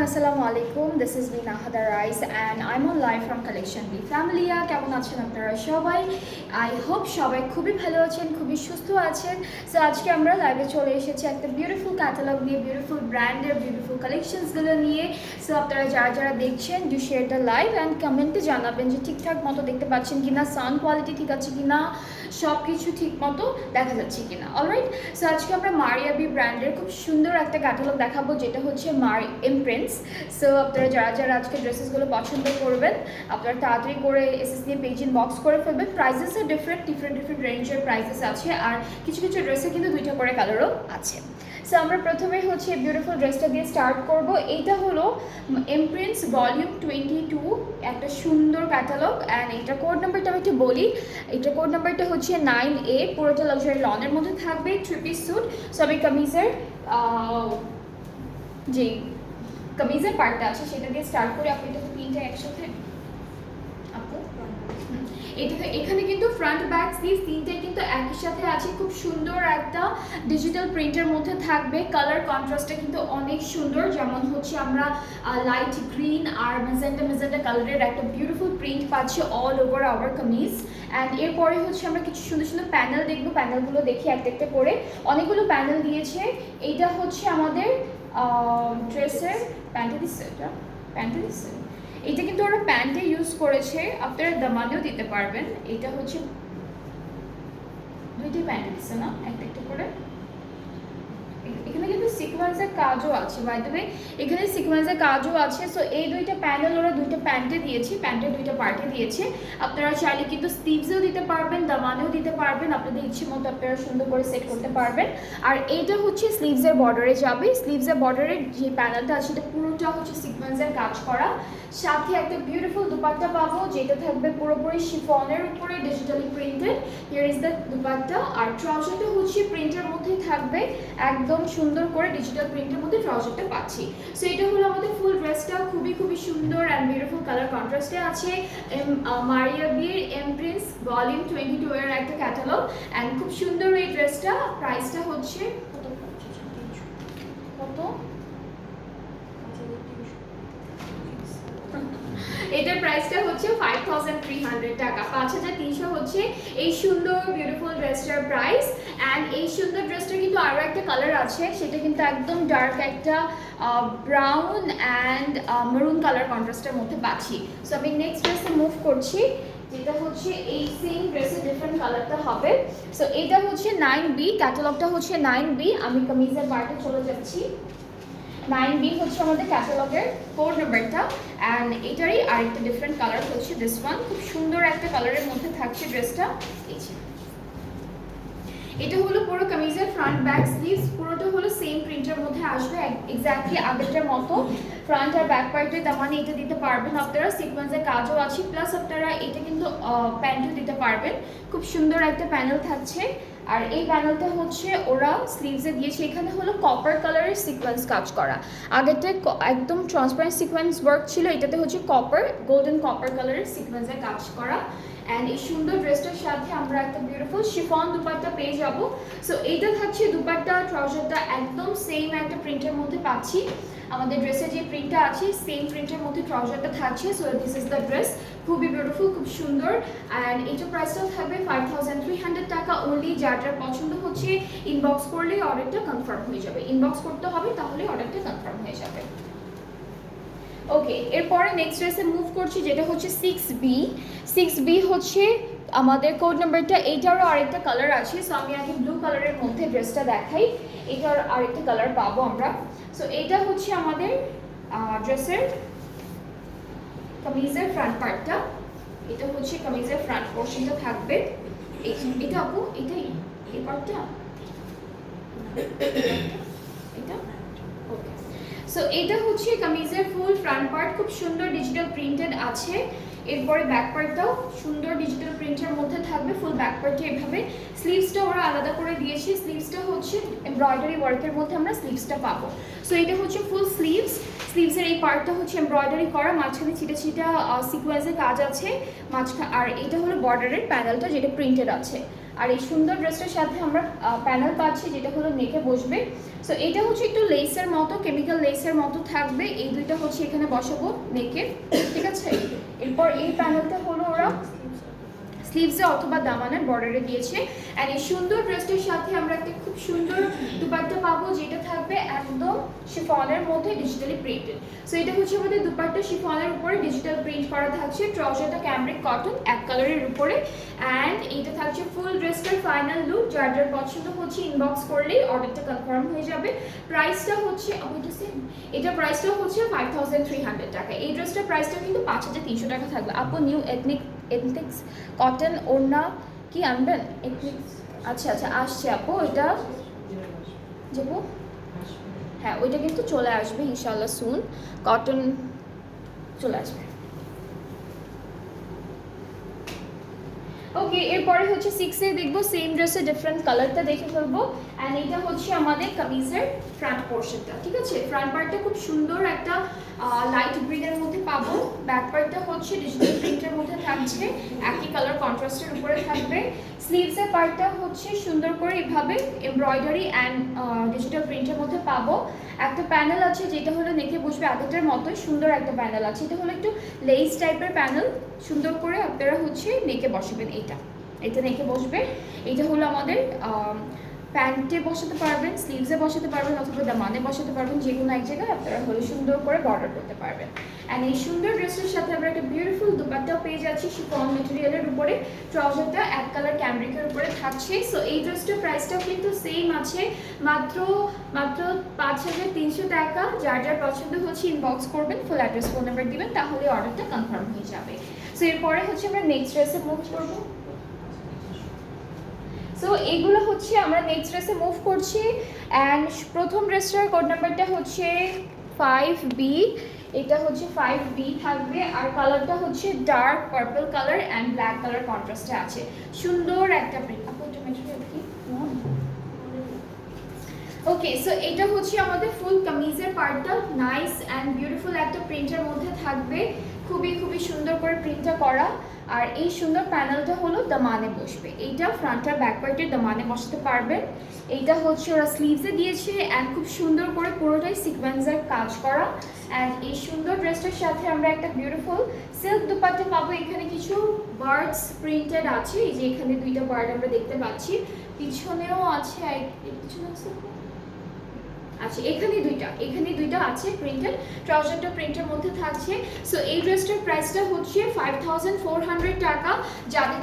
আসসালামু আলাইকুম। This is me Nahada Rais and I am on live from collection by Familia. কেমন আছেন আপনারা সবাই? আই হোপ সবাই খুবই ভালো আছেন, খুবই সুস্থ আছেন। সো আজকে আমরা লাইভে চলে এসেছি একটা বিউটিফুল ক্যাটালগ নিয়ে, বিউটিফুল ব্র্যান্ডের বিউটিফুল কালেকশনসগুলো নিয়ে। সো আপনারা যারা যারা দেখছেন do share the live and কমেন্টে জানাবেন যে ঠিকঠাক মতো দেখতে পাচ্ছেন কিনা, সাউন্ড কোয়ালিটি ঠিক আছে কিনা, সব কিছু ঠিক মতো দেখা যাচ্ছে কিনা। অলরাইট, সো আজকে আমরা মারিয়া বি ব্র্যান্ডের খুব সুন্দর একটা ক্যাটালগ দেখাবো, যেটা হচ্ছে ইমপ্রিন্টস। সো আপনারা যারা যারা আজকে ড্রেসেসগুলো পছন্দ করবেন, আপনারা তাড়াতাড়ি করে এসএস দিয়ে পেজ ইনবক্স করে ফেলবেন। প্রাইসেস আর ডিফারেন্ট রেঞ্জের প্রাইসেস আছে, আর কিছু কিছু ড্রেসে কিন্তু দুইটা করে কালারও আছে। সো আমরা প্রথমে হচ্ছে বিউটিফুল ড্রেসটা দিয়ে স্টার্ট করব। এইটা হলো ইমপ্রিন্টস ভলিউম 22, একটা সুন্দর ক্যাটালগ। অ্যান্ড এইটা কোড নাম্বারটা আমি একটু বলি। এটা কোড নাম্বারটা হচ্ছে 9A। পুরোটা লাক্সারি লনের মধ্যে থাকবে, 3 পিস স্যুট। সো আমি কামিজের যে কামিজের পার্টটা আছে সেটা দিয়ে স্টার্ট করি। আপনি এটা তিনটা একসাথে আপু এখানে কিন্তু ফ্রন্ট ব্যাক স্লিভ তিনটাই কিন্তু একই সাথে আছে। খুব সুন্দর একটা ডিজিটাল প্রিন্টের মধ্যে থাকবে। কালার কন্ট্রাস্টটা কিন্তু অনেক সুন্দর, যেমন হচ্ছে আমরা লাইট গ্রিন আর মেজেন্টা কালারের একটা বিউটিফুল প্রিন্ট পাচ্ছি all over our kameez. And এরপরে হচ্ছে আমরা কিছু সুন্দর সুন্দর প্যানেল দেখবো। প্যানেলগুলো দেখি একটা একটা করে, অনেকগুলো প্যানেল দিয়েছে। এইটা হচ্ছে আমাদের ড্রেসের প্যান্টে দিচ্ছে, এটা কিন্তু ওরা প্যান্টে ইউজ করেছে, আপনারা দামানেও দিতে পারবেন। এটা হচ্ছে দুইটি প্যান্টে দিচ্ছে না, একটা একটা করে। এখানে কিন্তু সিকোয়েন্সের কাজও আছে, বাই দ্য ওয়ে এখানে সিকোয়েন্সের কাজও আছে। সো এই দুইটা প্যানেল ওরা দুইটা প্যান্টে দিয়েছে, প্যান্টের দুইটা পার্টে দিয়েছে। আপনারা চাইলে কিন্তু স্লিভসেও দিতে পারবেন, দামানেও দিতে পারবেন, আপনাদের ইচ্ছে মতো আপনারা সুন্দর করে সেট করতে পারবেন। আর এইটা হচ্ছে স্লিভসের বর্ডারে যাবে। স্লিভসের বর্ডারের যে প্যানেলটা আছে সেটা পুরোটা হচ্ছে সিকোয়েন্সের কাজ করা। সাথে একটা বিউটিফুল দুপাট্টা পাবো, যেটা থাকবে পুরোপুরি শিফনের উপরে digitally printed. Here is the dupatta. আর ট্রাউজারটা হচ্ছে প্রিন্টের মধ্যেই থাকবে, একদম সুন্দর করে ডিজিটাল প্রিন্টের মধ্যে ট্রাউজারটা পাচ্ছি। সো এটা হলো আমাদের ফুল ড্রেসটা, খুবই খুবই সুন্দর অ্যান্ড বিউটিফুল কালার কন্ট্রাস্টে আছে। মারিয়া বির ইমপ্রিন্টস ভলিউম 22 এর একটা ক্যাটালগ। অ্যান্ড খুব সুন্দর এই ড্রেসটা। প্রাইসটা হচ্ছে কত? এটার প্রাইসটা হচ্ছে 5300 টাকা। 5300 হচ্ছে এই সুন্দর বিউটিফুল ড্রেসটার প্রাইস। অ্যান্ড এই সুন্দর ড্রেসটার কিন্তু আরও একটা কালার আছে, সেটা কিন্তু একদম ডার্ক একটা ব্রাউন অ্যান্ড মেরুন কালার কন্ট্রাস্টের মধ্যে পাচ্ছি। সো আমি নেক্সট ড্রেসে মুভ করছি, যেটা হচ্ছে এই সেম ড্রেসের ডিফারেন্ট কালারটা হবে। সো এটা হচ্ছে 9B, ক্যাটালগটা হচ্ছে 9B। আমি কামিজের পার্টে চলে যাচ্ছি। 9B হচ্ছে আমাদের ক্যাটালগের কোড নাম্বারটা। অ্যান্ড এটারই আরেকটা ডিফারেন্ট কালার হচ্ছে দিস ওয়ান। খুব সুন্দর একটা কালারের মধ্যে থাকছে ড্রেসটা। এটা হলো পুরো কামিজের ফ্রন্ট ব্যাক স্লিভস, পুরোটা হলো সেম প্রিন্টের মধ্যে আসবে, এক্স্যাক্টলি আগেরটার মতো। ফ্রন্ট আর ব্যাক পার্টে দামানে এটা দিতে পারবেন আপনারা, সিকোয়েন্সের কাজও আছে, প্লাস আপনারা এটা কিন্তু প্যান্টও দিতে পারবেন। খুব সুন্দর একটা প্যানেল থাকছে। আর এই প্যানেলটা হচ্ছে ওরা স্লিভসে দিয়েছে। এখানে হলো কপার কালারের সিকোয়েন্স কাজ করা। আগেরটা একদম ট্রান্সপারেন্ট সিকোয়েন্স ওয়ার্ক ছিল, এটাতে হচ্ছে গোল্ডেন কপার কালারের সিকোয়েন্সের কাজ করা। অ্যান্ড এই সুন্দর ড্রেসটার সাথে আমরা একটা বিউটিফুল শিফন দুপাট্টা পেয়ে যাব। সো এইটা থাকছে দুপাট্টা, ট্রাউজারটা একদম সেম একটা প্রিন্টের মধ্যে পাচ্ছি। আমাদের ড্রেসের যে প্রিন্টটা আছে সেম প্রিন্টের মধ্যে ট্রাউজারটা থাকছে। So this is the dress, খুবই বিউটিফুল, খুব সুন্দর। অ্যান্ড এইটার প্রাইসটাও থাকবে 5300 টাকা অনলি। যার যার পছন্দ হচ্ছে ইনবক্স করলেই অর্ডারটা কনফার্ম হয়ে যাবে। ইনবক্স করতে হবে, তাহলে অর্ডারটা কনফার্ম হয়ে যাবে। ওকে, এরপরে নেক্সট ড্রেসে মুভ করছি, যেটা হচ্ছে 6B। 6B হচ্ছে আমাদের কোড নাম্বারটা। এইটারও আরেকটা কালার আছে। সো আমি আগে ব্লু কালারের মধ্যে ড্রেসটা দেখাই, এটার আরেকটা কালার পাবো আমরা। সো এইটা হচ্ছে আমাদের ড্রেসের কামিজের ফ্রন্ট পার্টটা। এটা হচ্ছে কামিজের ফ্রন্ট পোর্শনটা থাকবে। এটা আপু, এটাই এই পার্টটা, এটা ওকে। সো এটা হচ্ছে কামিজের ফুল ফ্রন্ট পার্ট, খুব সুন্দর ডিজিটাল প্রিন্টেড আছে। এরপরে ব্যাক পার্টটাও সুন্দর ডিজিটাল প্রিন্টের মধ্যে থাকবে। ফুল ব্যাক পার্টে এভাবে। স্লিভসটা ওরা আলাদা করে দিয়েছে, স্লিভসটা হচ্ছে এমব্রয়ডারি ওয়ার্কের মধ্যে আমরা স্লিভসটা পাবো। সো এটা হচ্ছে ফুল স্লিভসের এই পার্টটা হচ্ছে এমব্রয়ডারি করা, মাঝখানে ছিটা সিকোয়েন্সের কাজ আছে মাঝখানে। আর এটা হলো বর্ডারের প্যানেলটা, যেটা প্রিন্টেড আছে। আর এই সুন্দর ড্রেসটার সাথে আমরা প্যানেল পাচ্ছি যেটা হলো নেকে বসবে। সো এটা হচ্ছে একটু লেসের মতো, কেমিক্যাল লেসের মতো থাকবে। এই দুইটা হচ্ছে এখানে বসাবো নেকে, ঠিক আছে। এরপর এই প্যানেলটা হলো ওরা স্লিভসে অথবা দামানের বর্ডারে দিয়েছে। অ্যান্ড এই সুন্দর ড্রেসটির সাথে আমরা একটা খুব সুন্দর দুপাট্টা পাবো যেটা থাকবে একদম শিফনের মধ্যে ডিজিটালি প্রিন্টেড। সো এটা হচ্ছে আমাদের দুপাট্টা শিফনের উপরে ডিজিটাল প্রিন্ট করা থাকছে। ট্রাউজারটা ক্যামব্রিক কটন এক কালারের উপরে। অ্যান্ড এইটা থাকছে ফুল ড্রেসটার ফাইনাল লুক। যার যার পছন্দ হচ্ছে ইনবক্স করলেই অর্ডারটা কনফার্ম হয়ে যাবে। প্রাইসটা হচ্ছে এটা প্রাইসটা হচ্ছে 5300 টাকা। এই ড্রেসটার প্রাইসটা কিন্তু 5300 টাকা থাকবে। আপু নিউ এথনিক্স কটন ওড়না কি আনবেন? এথনিক্স আচ্ছা আচ্ছা আসছে আপু, এটা যাবো, হ্যাঁ ওইটা কিন্তু চলে আসবে ইনশাল্লাহ সুন। কটন চলে আসবে। ওকে, এরপরে হচ্ছে 6 এ দেখবো সেম ড্রেসের ডিফারেন্ট কালারটা দেখে ফেলবো। অ্যান্ড এটা হচ্ছে আমাদের কামিজের ফ্রন্ট পোর্শনটা, ঠিক আছে। ফ্রন্ট পার্টটা খুব সুন্দর একটা লাইট গ্রিনের মধ্যে পাবো। ব্যাক পার্টটা হচ্ছে ডিজিটাল প্রিন্টের মধ্যে থাকছে, একই কালার কন্ট্রাস্টের উপরে থাকবে। স্লিভসের পার্টটা হচ্ছে সুন্দর করে এভাবে এমব্রয়ডারি অ্যান্ড ডিজিটাল প্রিন্টের মধ্যে পাবো। একটা প্যানেল আছে যেটা হলো নেকে বসবে আগেরটার মতোই, সুন্দর একটা প্যানেল আছে। এটা হলো একটু লেস টাইপের প্যানেল, সুন্দর করে আপনারা হচ্ছে নেকে বসাবেন। এটা নেকে বসবে। এটা হলো আমাদের প্যান্টে বসাতে পারবেন, স্লিভসে বসাতে পারবেন অথবা দামানে বসাতে পারবেন, যে কোনো এক জায়গায় আপনারা হলে সুন্দর করে বর্ডার করতে পারবেন। অ্যান্ড এই সুন্দর ড্রেসের সাথে আমরা একটা বিউটিফুল দুপাট্টাও পেয়ে যাচ্ছি শিফন মেটেরিয়ালের উপরে। ট্রাউজারটা এক কালার ক্যামব্রিকের উপরে থাকছে। সো এই ড্রেসটার প্রাইসটাও কিন্তু সেম আছে, মাত্র 5300 টাকা। যার যার পছন্দ হচ্ছে ইনবক্স করবেন, ফুল অ্যাড্রেস ফোন নাম্বার দিবেন, তাহলে অর্ডারটা কনফার্ম হয়ে যাবে। সো এরপরে হচ্ছে আমরা নেক্সট ড্রেসে মুভ করবো। সো এগুলো হচ্ছে আমরা নেক্সট ড্রেসে মুভ করছি। অ্যান্ড প্রথম ড্রেসটার কোড নাম্বারটা হচ্ছে 5B। এটা হচ্ছে 5B থাকবে। আর কালারটা হচ্ছে dark purple colour and black colour কন্ট্রাস্টে আছে। সুন্দর একটা প্রিন্ট। ওকে, সো এটা হচ্ছে আমাদের ফুল কামিজের পার্টটা। নাইস অ্যান্ড বিউটিফুল একটা প্রিন্টের মধ্যে থাকবে, খুবই খুবই সুন্দর করে প্রিন্টটা করা। আর এই সুন্দর প্যানেলটা হলো দামানে বসবে। এইটা ফ্রন্ট আর ব্যাক পার্টের দামানে বসাতে পারবেন। এইটা হচ্ছে ওরা স্লিভসে দিয়েছে অ্যান্ড খুব সুন্দর করে পুরোটাই সিকোয়েন্সের কাজ করা। অ্যান্ড এই সুন্দর ড্রেসটার সাথে আমরা একটা বিউটিফুল সিল্ক দুপাট্টা পাবো। এখানে কিছু বার্ডস প্রিন্টেড আছে, এই যে এখানে দুইটা বার্ড আমরা দেখতে পাচ্ছি, পিছনেও আছে, পিছনে আছে, আচ্ছা এখানে দুইটা আছে প্রিন্টেড। ট্রাউজারটা প্রিন্টের মধ্যে থাকছে। সো এই ড্রেসটার প্রাইসটা হচ্ছে 5400 টাকা।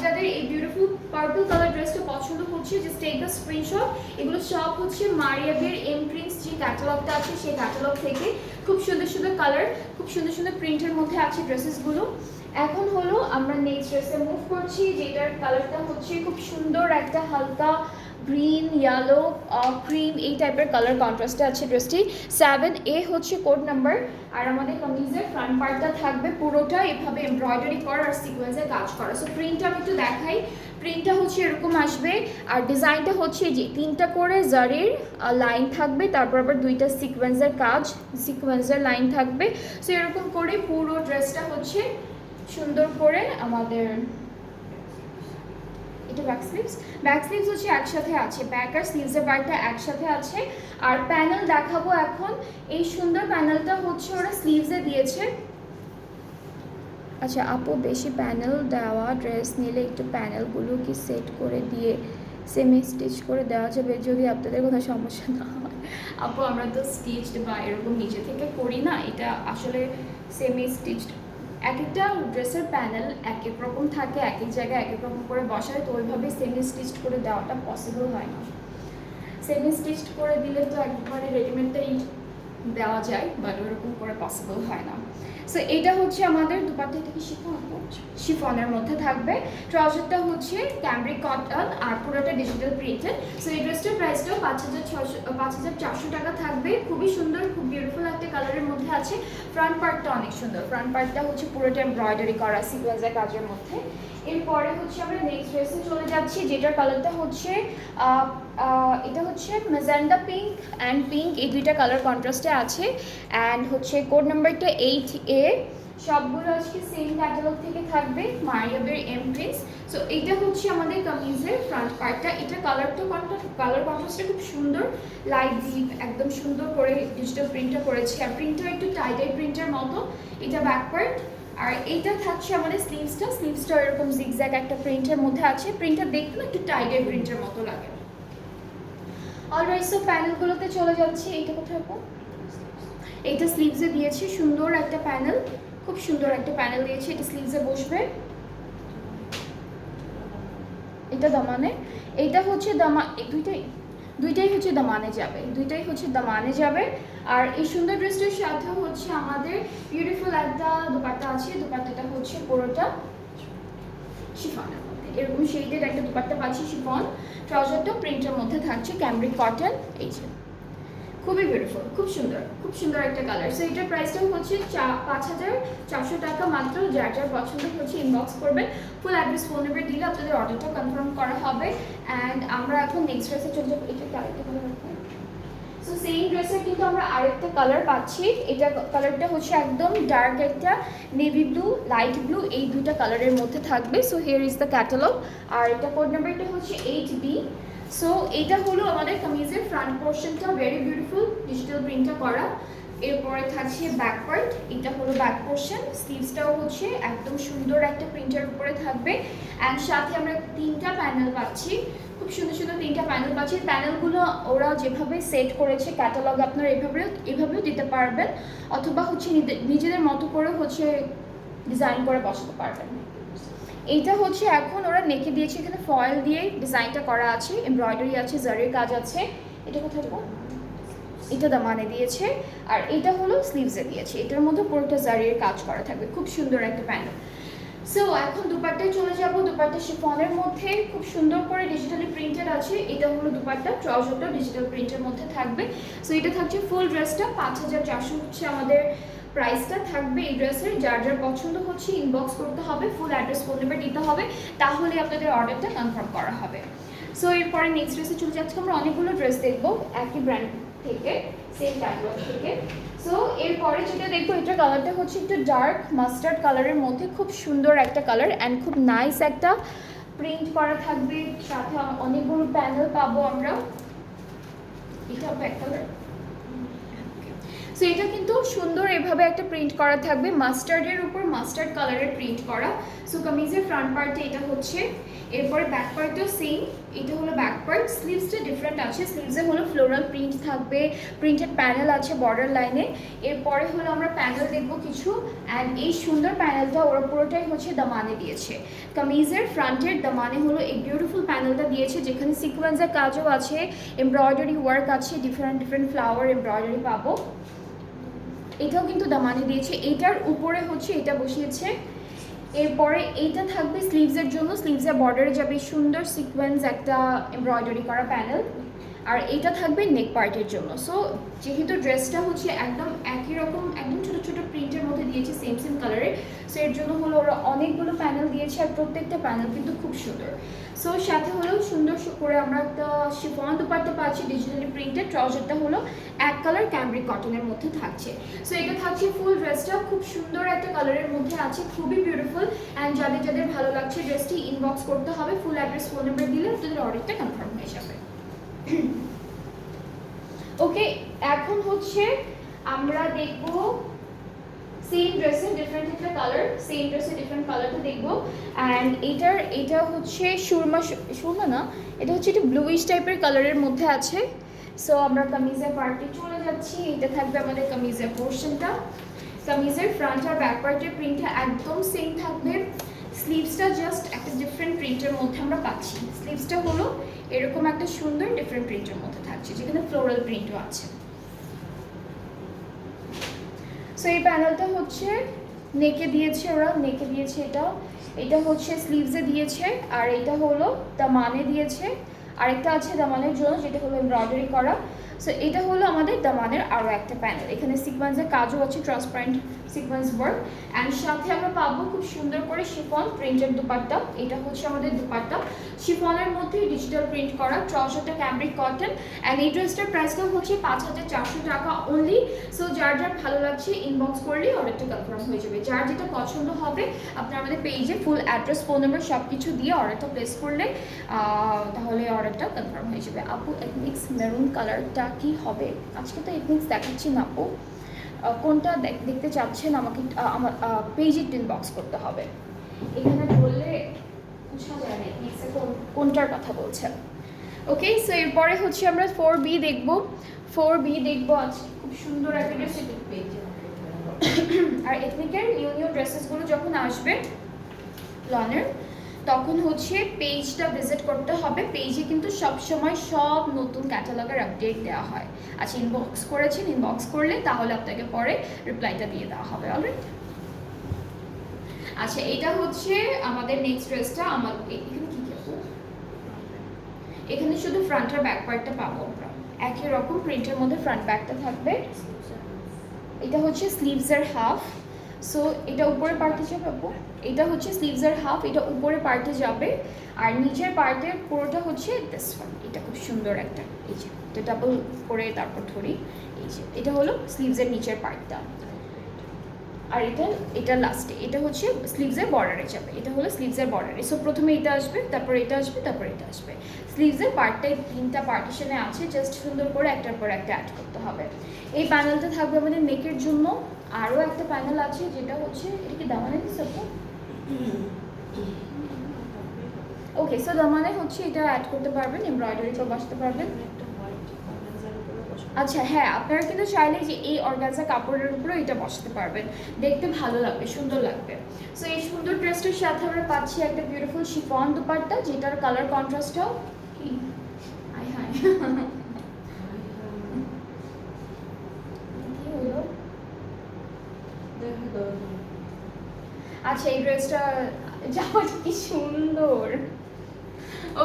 যাদের এই বিউটিফুল পার্পল কালার ড্রেসটা পছন্দ হচ্ছে, জাস্ট টেক দ্য স্ক্রিনশট। এগুলো সব হচ্ছে মারিয়াদের এমপ্রিন্টস যে ক্যাটালগটা আছে সেই ক্যাটালগ থেকে। খুব সুন্দর সুন্দর কালার, খুব সুন্দর সুন্দর প্রিন্টের মধ্যে আছে ড্রেসেসগুলো। এখন হলো আমরা নেক্সট ড্রেসে মুভ করছি, যেটার কালারটা হচ্ছে খুব সুন্দর একটা হালকা গ্রিন, ইয়েলো, ক্রিম এই টাইপের কালার কন্ট্রাস্টে আছে ড্রেসটি। 7A হচ্ছে কোড নাম্বার। আর আমাদের কামিজের ফ্রন্ট পার্টটা থাকবে পুরোটা এভাবে এমব্রয়ডারি করা আর সিকোয়েন্সে কাজ করা। সো প্রিন্টটা আমি একটু দেখাই। প্রিন্টটা হচ্ছে এরকম আসবে। আর ডিজাইনটা হচ্ছে যে 3টা করে জারির লাইন থাকবে, তারপর আবার 2টা সিকোয়েন্সের কাজ, সিকোয়েন্সের লাইন থাকবে। সো এরকম করে পুরো ড্রেসটা হচ্ছে সুন্দর করে আমাদের। এটা ব্যাক স্লিভস হচ্ছে একসাথে আছে, ব্যাক আর স্লিভসের পার্টটা একসাথে আছে। আর প্যানেল দেখাবো এখন। এই সুন্দর প্যানেলটা হচ্ছে ওরা স্লিভসে দিয়েছে। আচ্ছা আপু, বেশি প্যানেল দেওয়া ড্রেস নিলে একটু প্যানেলগুলো কি সেট করে দিয়ে সেমি স্টিচ করে দেওয়া যাবে, যদি আপনাদের কোনো সমস্যা না হয়? আপু আমরা তো স্টিচড বা এরকম নিচে থেকে করি না, এটা আসলে সেমি স্টিচড। এক একটা ড্রেসের প্যানেল এক এক রকম থাকে, এক এক জায়গায় এক এক রকম করে বসায়, তো ওইভাবে সেমি স্টিচড করে দেওয়াটা পসিবল হয় না। সেমি স্টিচড করে দিলে তো একবারে রেডিমেডটাই দেওয়া যায়, বাট ওরকম করে পসিবল হয় না। সো এটা হচ্ছে আমাদের দুপাট্টা থেকে শিফনের মধ্যে থাকবে। ট্রাউজারটা হচ্ছে ক্যামব্রিক কটন আর পুরোটা ডিজিটাল প্রিন্টেড। সো এই ড্রেসটার প্রাইসটাও 5400 টাকা থাকবে। খুবই সুন্দর, খুব বিউটিফুল একটা কালারের মধ্যে আছে। ফ্রন্ট পার্টটা অনেক সুন্দর, ফ্রন্ট পার্টটা হচ্ছে পুরোটা এমব্রয়ডারি করা সিকোয়েন্সের কাজের মধ্যে। এরপরে হচ্ছে আমরা নেক্সট ড্রেসে চলে যাচ্ছি, যেটার কালারটা হচ্ছে এটা হচ্ছে ম্যাজেন্ডা পিঙ্ক অ্যান্ড পিঙ্ক, এই দুইটা কালার কন্ট্রাস্টে আছে। অ্যান্ড হচ্ছে কোড নাম্বারটা 8A। সবগুলো আজকে সেম ক্যাটালগ থেকে থাকবে, মারিয়াবের এমপ্রেস। সো এইটা হচ্ছে আমাদের কামিজের ফ্রন্ট পার্টটা। এটা কালার কন্ট্রাস্টটা খুব সুন্দর, লাইট ডিপ একদম সুন্দর করে ডিজিটাল প্রিন্টটা করেছে। আর প্রিন্টটা একটু টাইডাই প্রিন্টের মতো। এটা ব্যাক পার্ট। আর এইটা থাকছে আমাদের স্লিভসটা এরকম জিগজ্যাগ একটা প্রিন্টের মধ্যে আছে। প্রিন্টটা দেখতে না একটু টাইডাই প্রিন্টের মতো লাগে। অলরাইট, সো প্যানেলগুলোতে চলে যাচ্ছি। এইটা কোথায় আপু? এইটা স্লিভসে দিয়েছে সুন্দর একটা প্যানেল, খুব সুন্দর একটা প্যানেল দিয়েছে। এটা স্লিভসে বসবে, এটা দামানে। এইটা হচ্ছে দুইটাই হচ্ছে দামানে যাবে। আর এই সুন্দর ড্রেসটার সাথে হচ্ছে আমাদের বিউটিফুল একটা দুপাট্টা আছে। দুপাট্টাটা হচ্ছে পুরোটা শিফনের মধ্যে, এরকম শেডের একটা দুপাট্টা পাচ্ছি শিফন। ট্রাউজারটা প্রিন্টের মধ্যে থাকছে ক্যামব্রিক কটন। এই যে খুবই বিউটিফুল, খুব সুন্দর একটা কালার। সো এটার প্রাইসটাও হচ্ছে 5,400 টাকা মাত্র। যার যার পছন্দ হচ্ছে ইনবক্স করবেন, ফুল অ্যাড্রেস ফোন নাম্বার দিলে আপনাদের অর্ডারটা কনফার্ম করা হবে। অ্যান্ড আমরা এখন নেক্সট ড্রেসে চলে যাবো। এটা কালারটা ভালো লাগবে। সো সেম ড্রেসের কিন্তু আমরা আরেকটা কালার পাচ্ছি। এটা কালারটা হচ্ছে একদম ডার্ক একটা নেভি ব্লু, লাইট ব্লু, এই দুইটা কালারের মধ্যে থাকবে। So here is the catalogue. আর এটা কোড নাম্বারটা হচ্ছে 8B। সো এটা হলো আমাদের কামিজের ফ্রন্ট পোর্শনটা, ভেরি বিউটিফুল ডিজিটাল প্রিন্টটা করা। এরপরে থাকছে ব্যাক পার্ট, এটা হলো ব্যাক পোর্শন। স্লিভসটাও হচ্ছে একদম সুন্দর একটা প্রিন্টের উপরে থাকবে। অ্যান্ড সাথে আমরা 3টা প্যানেল পাচ্ছি, খুব সুন্দর 3টা প্যানেল পাচ্ছি। প্যানেলগুলো ওরা যেভাবে সেট করেছে ক্যাটালগ, আপনারা এভাবেও দিতে পারবেন, অথবা হচ্ছে নিজেদের মতো করে হচ্ছে ডিজাইন করে বসাতে পারবেন। এইটা হচ্ছে এখন ওরা নেকে দিয়েছে, এখানে ফয়েল দিয়ে ডিজাইনটা করা আছে, এমব্রয়ডারি আছে, জারির কাজ আছে। এটা কোথায় দেবো? এটা দামানে দিয়েছে। আর এটা হলো স্লিভসে দিয়েছে, এটার মধ্যে পুরোটা জারির কাজ করা থাকবে, খুব সুন্দর একটা প্যানেল। সো এখন দুপাট্টায় চলে যাব। দুপাট্টা শিফনের মধ্যে খুব সুন্দর করে ডিজিটালি প্রিন্টেড আছে। এটা হলো দুপাট্টা, ট্রাউজারটা ডিজিটাল প্রিন্টের মধ্যে থাকবে। সো এটা থাকছে ফুল ড্রেসটা 5,400 হচ্ছে আমাদের প্রাইসটা থাকবে এই ড্রেসের। যার যার পছন্দ হচ্ছে ইনবক্স করতে হবে, ফুল অ্যাড্রেস ফোন নাম্বার দিতে হবে, তাহলে আপনাদের অর্ডারটা কনফার্ম করা হবে। সো এরপরে নেক্সট ড্রেসে চলে যাচ্ছে। আমরা অনেকগুলো ড্রেস দেখবো একই ব্র্যান্ড থেকে, সেম ক্যাটালগ থেকে। সো এরপরে যেটা দেখবো, এটা কালারটা হচ্ছে একটু ডার্ক মাস্টার্ড কালারের মধ্যে, খুব সুন্দর একটা কালার অ্যান্ড খুব নাইস একটা প্রিন্ট করা থাকবে। সাথে অনেকগুলো প্যানেল পাবো আমরা। এটা ব্যাক কালার। সো এটা কিন্তু সুন্দর এভাবে একটা প্রিন্ট করা থাকবে, মাস্টার্ডের উপর মাস্টার্ড কালারের প্রিন্ট করা। সো কামিজের ফ্রন্ট পার্টে এটা হচ্ছে, এরপরে ব্যাক পার্টও সেম। এটা হলো ব্যাক পার্ট। স্লিভসটা ডিফারেন্ট আছে, স্লিভসে হলো ফ্লোরাল প্রিন্ট থাকবে, প্রিন্টেড প্যানেল আছে বর্ডার লাইনে। এরপরে হলো আমরা প্যানেল দেখবো কিছু। অ্যান্ড এই সুন্দর প্যানেলটা ওরা পুরোটাই হচ্ছে দামানে দিয়েছে। কামিজের ফ্রন্টের দামানে হলো এই বিউটিফুল প্যানেলটা দিয়েছে, যেখানে সিকোয়েন্সের কাজও আছে, এমব্রয়ডারি ওয়ার্ক আছে, ডিফারেন্ট ফ্লাওয়ার এমব্রয়ডারি পাবো। এটাও কিন্তু দামানে দিয়েছে। এটার উপরে হচ্ছে এটা বসিয়েছে। এরপরে এইটা থাকবে স্লিভসের জন্য, স্লিভসের বর্ডারে যাবে সুন্দর সিকোয়েন্স একটা এমব্রয়ডারি করা প্যানেল। আর এটা থাকবে নেক পার্টের জন্য। সো যেহেতু ড্রেসটা হচ্ছে একদম একই রকম, একদম ছোটো ছোটো প্রিন্টের মধ্যে দিয়েছে, সেম কালারের। সো এর জন্য হলো ওরা অনেকগুলো প্যানেল দিয়েছে, আর প্রত্যেকটা প্যানেল কিন্তু খুব সুন্দর। সো সাথে হলো সুন্দর করে আমরা একটা শিফন দুপাট্টা পাচ্ছি ডিজিটালি প্রিন্টেড। ট্রাউজারটা হলো এক কালার ক্যামব্রিক কটনের মধ্যে থাকছে। সো এটা থাকছে ফুল ড্রেসটা, খুব সুন্দর একটা কালারের মধ্যে আছে, খুবই বিউটিফুল। অ্যান্ড যাদের যাদের ভালো লাগছে ড্রেসটি ইনবক্স করতে হবে, ফুল অ্যাড্রেস ফোন নাম্বার দিলে আপনাদের অর্ডারটা কনফার্ম হয়ে যাবে। ওকে, এখন হচ্ছে আমরা দেখবো সেম ড্রেসে ডিফারেন্ট একটা কালার, সেম ড্রেসে ডিফারেন্ট কালারটা দেখবো। অ্যান্ড এটা হচ্ছে সুরমা না, এটা হচ্ছে একটু ব্লুইশ টাইপের কালারের মধ্যে আছে। সো আমরা কামিজের পার্টে চলে যাচ্ছি। এটা থাকবে আমাদের কামিজের পোর্শনটা। কামিজের ফ্রন্ট আর ব্যাক পার্টের প্রিন্টটা একদম সেম থাকবে। স্লিভসটা জাস্ট একটা ডিফারেন্ট প্রিন্টের মধ্যে আমরা পাচ্ছি। স্লিভসটা হলো এরকম একটা সুন্দর ডিফারেন্ট প্রিন্টের মধ্যে থাকছে, যেখানে ফ্লোরাল প্রিন্টও আছে। সো এই প্যানেলটা হচ্ছে নেকে দিয়েছে, ওরা নেকে দিয়েছে। এটা হচ্ছে স্লিভসে দিয়েছে, আর এটা হলো দামানে দিয়েছে। আরেকটা আছে দামানের জন্য, যেটা হলো এমব্রয়ডারি করা। সো এটা হলো আমাদের দামানের আরও একটা প্যানেল। এখানে সিকোয়েন্সের কাজও আছে, ট্রান্সপারেন্ট সিকোয়েন্স ওয়ার্ক, অ্যান্ড সাথে আমরা পাবো খুব সুন্দর করে শিফন প্রিন্টেড দুপাট্টা। এটা হচ্ছে আমাদের দুপাট্টা, শিফনের মধ্যে ডিজিটাল প্রিন্ট করা, ট্রাউজারটা ক্যামব্রিক কটন, অ্যান্ড এই ড্রেসটার প্রাইসটাও হচ্ছে 5400 টাকা অনলি। সো যার যার ভালো লাগছে ইনবক্স করলেই অর্ডারটা কনফার্ম হয়ে যাবে। যার যেটা পছন্দ হবে আপনার আমাদের পেজে ফুল অ্যাড্রেস, ফোন নাম্বার সব কিছু দিয়ে অর্ডারটা প্লেস করলে তাহলে অর্ডারটা কনফার্ম হয়ে যাবে। আপু এথনিক্স মেরুন কালারটা কি হবে? আজকে তো এথনিক্স দেখাচ্ছি না আপু, কোনটা দেখতে চাচ্ছেন আমাকে আমার পেজে ইনবক্স করতে হবে। এখানে বললে বোঝা যায় না এথনিক্সে কোনটার কথা বলছেন। ওকে, সো এরপরে হচ্ছে আমরা 4B দেখবো। 4B দেখবো আজকে খুব সুন্দর একটা ড্রেস। আর এথনিকের নিউ নিউ ড্রেসেসগুলো যখন আসবে লনের, তখন হচ্ছে পেজটা ভিজিট করতে হবে। পেজে কিন্তু সবসময় সব নতুন ক্যাটালগের আপডেট দেওয়া হয়। আচ্ছা, ইনবক্স করেছেন, ইনবক্স করলে তাহলে আপনাকে পরে রিপ্লাইটা দিয়ে দেওয়া হবে। অলরাইট, আচ্ছা এটা হচ্ছে আমাদের নেক্সট ড্রেসটা। আমার এখানে কি কি আছে? এখানে শুধু ফ্রন্ট আর ব্যাক পার্টটা পাবো আমরা, একই রকম প্রিন্টের মধ্যে ফ্রন্ট ব্যাকটা থাকবে। এটা হচ্ছে স্লিভসের হাফ, সো এটা উপরের পার্টে যাবে, এটা হচ্ছে স্লিভসের হাফ, এটা উপরের পার্টে যাবে, আর নিচের পার্টের পুরোটা হচ্ছে দিস ওয়ান। এটা খুব সুন্দর একটা, এই যে এটা ডাবল করে তারপর ধরি, এই যে এটা হলো স্লিভসের নিচের পার্টটা, আর এটা লাস্টে এটা হচ্ছে স্লিভসের বর্ডারে যাবে। এটা হলো স্লিভসের বর্ডারে। সো প্রথমে এটা আসবে, তারপর এটা আসবে, তারপর এটা আসবে। স্লিভসের পার্টটাই 3টা পার্টিশনে আছে, জাস্ট সুন্দর করে একটার পর একটা অ্যাড করতে হবে। এই প্যানেলটা থাকবে আমাদের নেকের জন্য। আরও একটা প্যানেল আছে যেটা হচ্ছে, এটা কি দামানে দিচ্ছে? ওকে, সো দামানে হচ্ছে এটা অ্যাড করতে পারবেন, এমব্রয়ডারিটাও বসাতে পারবেন। আচ্ছা হ্যাঁ, আপনারা কিন্তু চাইলে যে এই অর্গানজা কাপড়ের উপরে এটা বসাতে পারবেন, দেখতে ভালো লাগবে, সুন্দর লাগবে। সো এই সুন্দর ড্রেসটার সাথে আমরা পাচ্ছি একটা বিউটিফুল শিফন দুপাট্টা, যেটার কালার কন্ট্রাস্টটাও কি আয় হায় কি হলো। আচ্ছা, এই ড্রেসটা জামাটা কি সুন্দর।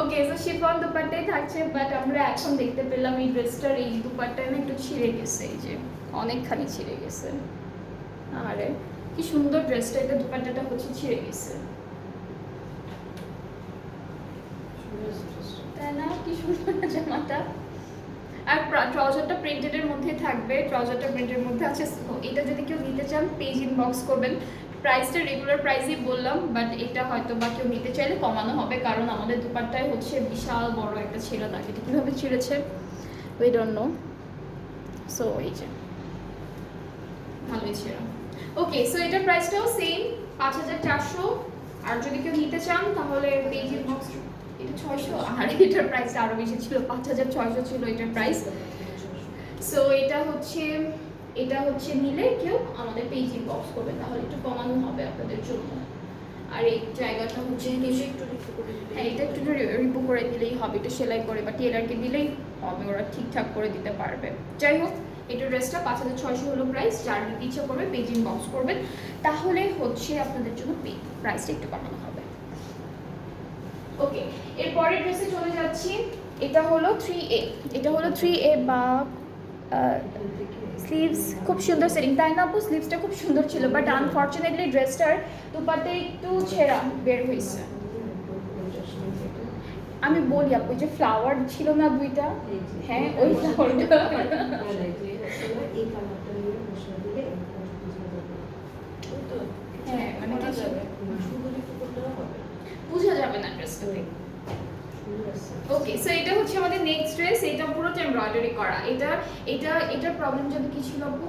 ওকে, সো শিফন দুপাট্টাই থাকছে, বাট আমরা এখন দেখতে পেলাম এই ড্রেসটার এই দুপাট্টা না একটু ছিঁড়ে গেছে, এই যে অনেকখানি ছিঁড়ে গেছে। আরে কি সুন্দর ড্রেসটা, এটা দুপাট্টাটা হচ্ছে ছিঁড়ে গেছে, তাই না? কি সুন্দর না জামাটা। আর ট্রাউজারটা প্রিন্টেডের মধ্যে থাকবে, ট্রাউজারটা প্রিন্টের মধ্যে আছে। এটা যদি কেউ নিতে চান পেজ ইনবক্স করবেন। প্রাইসটা রেগুলার প্রাইসই বললাম, বাট এটা হয়তো বা কেউ নিতে চাইলে কমানো হবে, কারণ আমাদের দুপাট্টায় হচ্ছে বিশাল বড় একটা ছিল দাগ। এটা কীভাবে ছিঁড়েছে উই ডোন্ট নো। সো এই যে ভালোই ছিল। ওকে, সো এটার প্রাইসটাও সেম 5400। আর যদি কেউ নিতে চান তাহলে পেজ ইনবক্স। এটা 600, আর এটার প্রাইস আরও বেশি ছিল, 5600 ছিল এটার প্রাইস। সো এটা হচ্ছে নিলে কেউ আমাদের পেজ ইনবক্স করবে, তাহলে একটু কমানো হবে আপনাদের জন্য। আর এই জায়গাটা হচ্ছে হ্যাঁ, এটা একটু রিপো করে দিলেই হবে, এটা সেলাই করে বা টেলারকে দিলেই হবে, ওরা ঠিকঠাক করে দিতে পারবে। যাই হোক, এটা ড্রেসটা 5600 হলো প্রাইস। যার নিতে ইচ্ছা করবে পেজ ইনবক্স করবেন, তাহলে হচ্ছে আপনাদের জন্য প্রাইসটা একটু কমানো হবে। ওকে, এরপরের ড্রেসে চলে যাচ্ছি। এটা হলো 3A, এটা হলো 3A বা স্লিভস খুব সুন্দর সেটিং, তাই না আপু? স্লিভসটা খুব সুন্দর ছিল, বাট আনফর্চুনেটলি ড্রেসটার দুপাটে একটু ছেঁড়া বের হয়েছে। আমি বলি আপু, যে ফ্লাওয়ার ছিল না দুইটা, হ্যাঁ ওই ফ্লাওয়ারটা হ্যাঁ মানে বোঝা যাবে না ড্রেসটা দেখে। ওকে, সো এটা হচ্ছে আমাদের নেক্সট ড্রেস। এটা পুরোটা এমব্রয়ডারি করা। এটার প্রবলেম যদি কি ছিল আপু?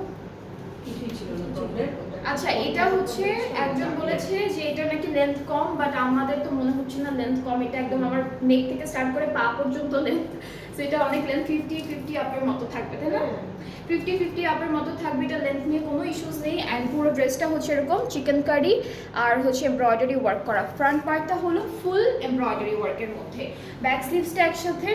কিছুই ছিল না প্রবলেম। আচ্ছা, এটা হচ্ছে একজন বলেছে যে এটা নাকি লেন্থ কম, বাট আমাদের তো মনে হচ্ছে না লেন্থ কম। এটা একদম আমার নেক থেকে স্টার্ট করে পা পর্যন্ত লেন্থ, সো এটা অনেক লেন্থ, 50 আপের মতো থাকবে, তাই না? 50 আপের মতো থাকবে। এটা লেন্থ নিয়ে কোনো ইস্যুস নেই। অ্যান্ড পুরো ড্রেসটা হচ্ছে এরকম চিকেন কারি আর হচ্ছে এমব্রয়ডারি ওয়ার্ক করা। ফ্রন্ট পার্টটা হলো ফুল এমব্রয়ডারি ওয়ার্কের মধ্যে, ব্যাক স্লিভসটা একসাথে,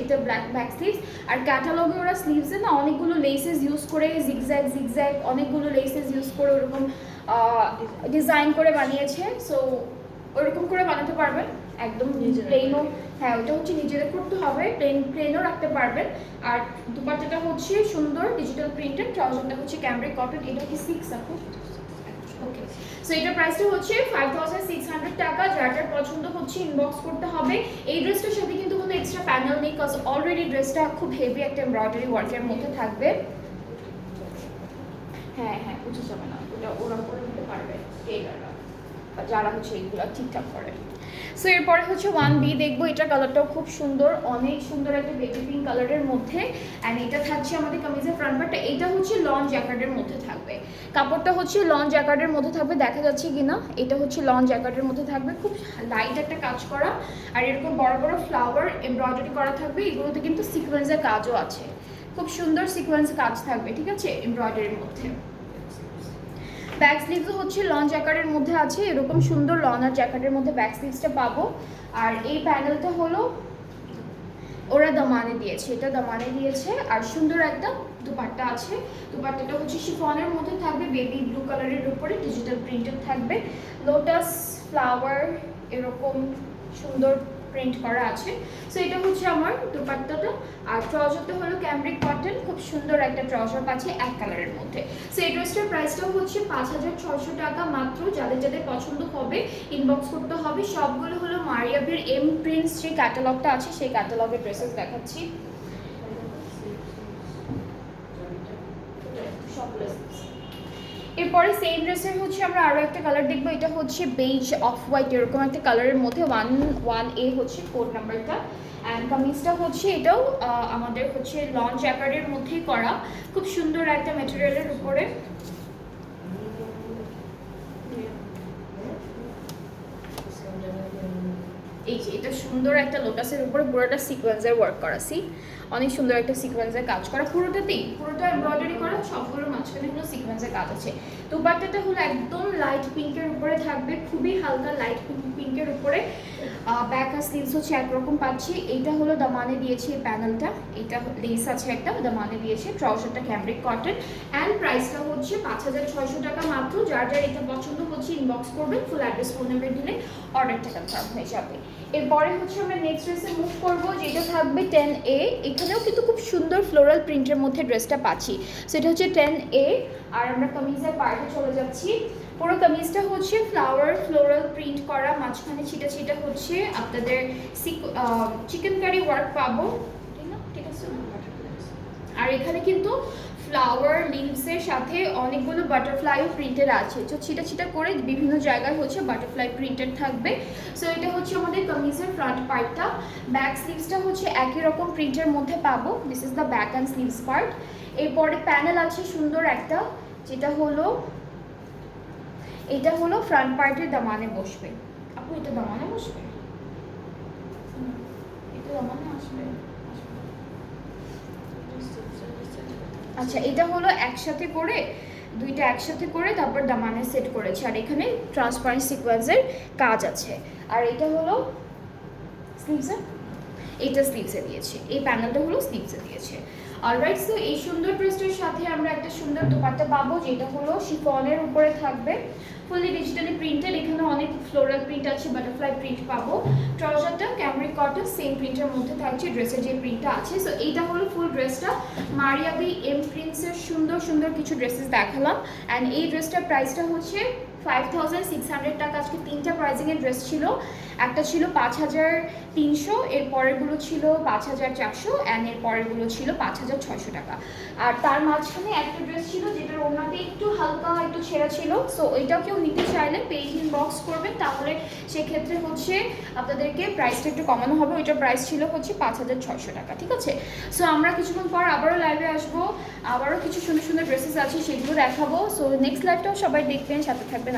এটা ব্যাক স্লিভস। আর ক্যাটালগে ওরা স্লিভসে না অনেকগুলো লেসেস ইউজ করে, জিগজ্যাগ অনেকগুলো লেসেস ইউজ করে ওরকম ডিজাইন করে বানিয়েছে। সো ওরকম করে বানাতে পারবেন, একদম প্লেনও হ্যাঁ ওটা হচ্ছে নিজেদের করতে হবে, প্লেনও রাখতে পারবেন। আর দুপাট্টাটা হচ্ছে সুন্দর ডিজিটাল প্রিন্টেড, ট্রাউজারটা হচ্ছে ক্যামব্রিক কটন। এটা কি 6 আপু? ওকে, সো এটার প্রাইসটা হচ্ছে 5600 টাকা। যার যার পছন্দ হচ্ছে ইনবক্স করতে হবে। এই ড্রেসটার সাথে কিন্তু কোনো এক্সট্রা প্যানেল নেই, কজ অলরেডি ড্রেসটা খুব হেভি একটা এমব্রয়ডারি ওয়ার্কের মধ্যে থাকবে। হ্যাঁ হ্যাঁ বুঝে যাবে না, ওটা ওরা করে নিতে পারবে টেলাররা, যারা হচ্ছে এইগুলো ঠিকঠাক করে। সো এরপরে হচ্ছে 1B দেখবো। এটা কালারটাও খুব সুন্দর, অনেক সুন্দর একটা বেবি পিঙ্ক কালারের মধ্যে। অ্যান্ড এটা থাকছে আমাদের কামিজের ফ্রন্ট পার্টটা। এটা হচ্ছে লন জ্যাকেটের মধ্যে থাকবে, কাপড়টা হচ্ছে লন জ্যাকেটের মধ্যে থাকবে, দেখা যাচ্ছে কিনা, এটা হচ্ছে লন জ্যাকেটের মধ্যে থাকবে। খুব লাইট একটা কাজ করা, আর এরকম বড় বড় ফ্লাওয়ার এমব্রয়ডারি করা থাকবে। এগুলোতে কিন্তু সিকোয়েন্সের কাজও আছে, খুব সুন্দর সিকোয়েন্স কাজ থাকবে, ঠিক আছে, এমব্রয়ডারির মধ্যে। ব্যাক স্লিভসও হচ্ছে লন জ্যাকেটের মধ্যে আছে, এরকম সুন্দর লন আর জ্যাকেটের মধ্যে ব্যাক স্লিভসটা পাবো। আর এই প্যানেলটা হলো ওরা দামানে দিয়েছে, এটা দামানে দিয়েছে। আর সুন্দর একটা দুপাট্টা আছে, দুপাট্টাটা হচ্ছে শিফনের মধ্যে থাকবে, বেবি ব্লু কালারের উপরে ডিজিটাল প্রিন্টেড থাকবে, লোটাস ফ্লাওয়ার এরকম সুন্দর প্রিন্ট করা আছে। সো এটা হচ্ছে আমার দুপাট্টাটা। আর ট্রাউজারটা হলো ক্যামব্রিক কটন, খুব সুন্দর একটা ট্রাউজার পাচ্ছি এক কালারের মধ্যে। সো এই ড্রেসটার প্রাইসটাও হচ্ছে 5600 টাকা মাত্র। যাদের যাদের পছন্দ হবে ইনবক্স করতে হবে। সবগুলো হলো মারিয়াবির এম প্রিন্টস যে ক্যাটালগটা আছে সেই ক্যাটালগের ড্রেসেস দেখাচ্ছি। এরপরে সেম ড্রেসের হচ্ছে আমরা আরও একটা কালার দেখবো। এটা হচ্ছে বেজ অফ হোয়াইট এরকম একটা কালারের মধ্যে 1A হচ্ছে কোড নাম্বারটা। অ্যান্ড কামিজটা হচ্ছে এটাও আমাদের হচ্ছে লন জ্যাকার্ডের মধ্যেই করা, খুব সুন্দর একটা ম্যাটেরিয়ালের উপরে। এই যে এটা সুন্দর একটা লোটাসের উপরে পুরোটা সিকোয়েন্সের ওয়ার্ক করা, অনেক সুন্দর একটা সিকোয়েন্সের কাজ করা, পুরোটাতেই পুরোটা এমব্রয়ডারি করা, সবগুলোর মাঝখানে হলো সিকোয়েন্সের কাজ আছে। দুপাট্টাটা হলো একদম লাইট পিঙ্কের উপরে থাকবে, খুবই হালকা লাইট পিঙ্কের উপরে। ব্যাক আর স্লিভস হচ্ছে একরকম পাচ্ছি। এইটা হলো দামানে দিয়েছি এই প্যানেলটা, এটা লেস আছে একটা দামানে দিয়েছে। ট্রাউজারটা ক্যামব্রিক কটন। অ্যান্ড প্রাইসটা হচ্ছে 5600 টাকা মাত্র। যার যার এটা পছন্দ হচ্ছে ইনবক্স করবেন, ফুল অ্যাড্রেস ফোন নাম্বার দিলে অর্ডারটা কনফার্ম হয়ে যাবে। এরপরে হচ্ছে আমরা নেক্সট ড্রেসে মুভ করবো, যেটা থাকবে 10A। এখানেও কিন্তু খুব সুন্দর ফ্লোরাল প্রিন্টের মধ্যে ড্রেসটা পাচ্ছি। সেটা হচ্ছে 10A। আর আমরা কামিজের পার্টে চলে যাচ্ছি। পুরো কামিজটা হচ্ছে ফ্লোরাল প্রিন্ট করা, মাঝখানে ছিটা ছিটা হচ্ছে আপনাদের চিকেন কারি ওয়ার্ক পাবো, ঠিক না? ঠিক আছে। আর এখানে কিন্তু ফ্লাওয়ার লিভসের সাথে অনেকগুলো বাটারফ্লাইও প্রিন্টেড আছে, তো ছিটা ছিটা করে বিভিন্ন জায়গায় হচ্ছে বাটারফ্লাই প্রিন্টেড থাকবে। সো এটা হচ্ছে আমাদের কামিজের ফ্রন্ট পার্টটা। ব্যাক স্লিভসটা হচ্ছে একই রকম প্রিন্টের মধ্যে পাবো, this is the back and sleeves part. এরপরে প্যানেল আছে সুন্দর একটা, যেটা হলো এটা হলো ফ্রন্ট পার্টের দামানে বসবে। আপু এটা দামানে বসবে, এটা দামানে আসবে। আচ্ছা, এটা হলো একসাথে করে দুইটা একসাথে করে তারপর দামানে সেট করেছে। আর এখানে ট্রান্সপারেন্ট সিকোয়েন্সের কাজ আছে। আর এটা হলো স্লিভসে, এটা স্লিভসে দিয়েছে, এই প্যানেলটা হলো স্লিভসে দিয়েছে। অলরাইট, সো এই সুন্দর ড্রেসটার সাথে আমরা একটা সুন্দর দোপাট্টা পাবো, যেটা হলো শিফনের উপরে থাকবে, ফুললি ডিজিটালি প্রিন্টেড। এখানে অনেক ফ্লোরাল প্রিন্ট আছে, বাটারফ্লাই প্রিন্ট পাবো। ট্রাউজারটা ক্যামব্রিক কটন সেম প্রিন্টের মধ্যে থাকছে, ড্রেসের যে প্রিন্টটা আছে। সো এইটা হলো ফুল ড্রেসটা। মারিয়াবি এম প্রিন্টসের সুন্দর সুন্দর কিছু ড্রেসেস দেখালাম। অ্যান্ড এই ড্রেসটার প্রাইসটা হচ্ছে 5600 টাকা। আজকে তিনটা প্রাইজিংয়ের ড্রেস ছিল, একটা ছিল 5300, এর পরেরগুলো ছিল 5400, অ্যান্ড এর পরেরগুলো ছিল 5600 টাকা। আর তার মাঝখানে একটা ড্রেস ছিল যেটার ওনাতে একটু হালকা একটু ছেঁড়া ছিল। সো ওইটাও কেউ নিতে চাইলে পেজ ইনবক্স করবেন, তাহলে সেক্ষেত্রে হচ্ছে আপনাদেরকে প্রাইসটা একটু কমানো হবে। ওইটার প্রাইস ছিল হচ্ছে 5600 টাকা, ঠিক আছে। সো আমরা কিছুক্ষণ পর আবারও লাইভে আসবো, আবারও কিছু সুন্দর সুন্দর ড্রেসেস আছে সেগুলো দেখাবো। সো নেক্সট লাইভটাও সবাই দেখবেন, সাথে থাকবেন।